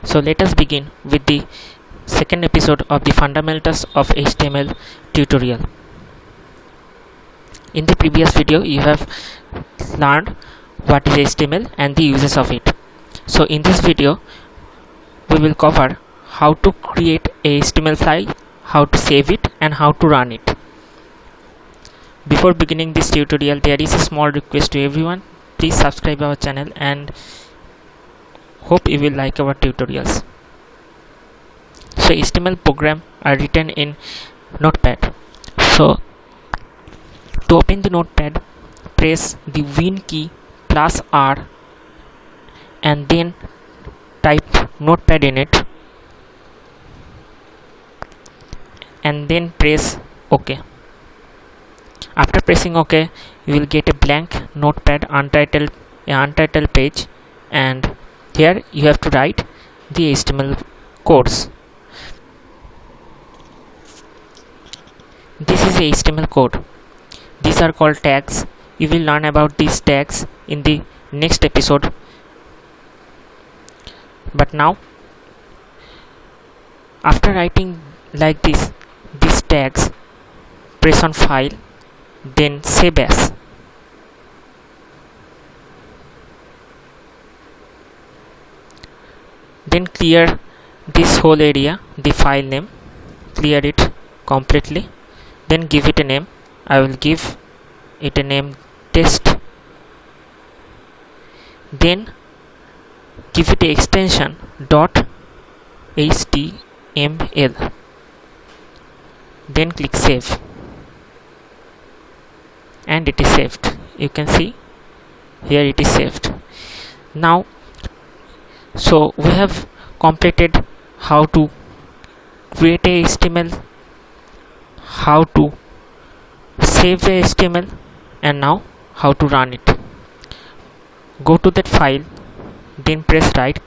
So let us begin with the second episode of the fundamentals of HTML tutorial. In the previous video you have learned what is HTML and the uses of it. So in this video we will cover how to create a HTML file, how to save it and how to run it. Before beginning this tutorial, there is a small request to everyone. Please subscribe our channel and hope you will like our tutorials. So HTML program are written in Notepad. So to open the Notepad, press the Win key plus R and then type Notepad in it and then press OK. After pressing OK, you will get a blank Notepad untitled page, and here you have to write the HTML codes. This is a HTML code. These are called tags. You will learn about these tags in the next episode. But now, after writing like this, these tags, press on File, then Save As. Then clear this whole area, the file name, clear it completely. Then give it a name. I will give it a name test. Then give it a extension .html. Then click save and it is saved. You can see here it is saved. Now so we have completed how to create a HTML, how to save the HTML, and now how to run it. Go to that file, then press right.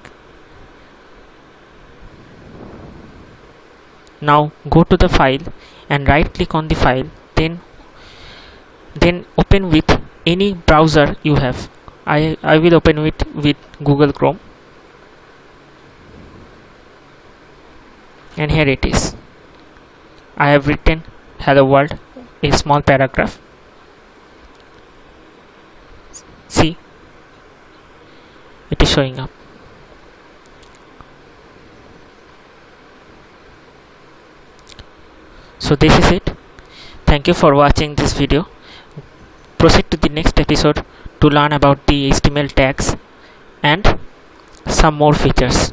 Now go to the file and right click on the file, then open with any browser you have. I will open it with Google Chrome, and here it is. I have written hello world, a small paragraph. See, it is showing up. So this is it. Thank you for watching this video. Proceed to the next episode to learn about the HTML tags and some more features.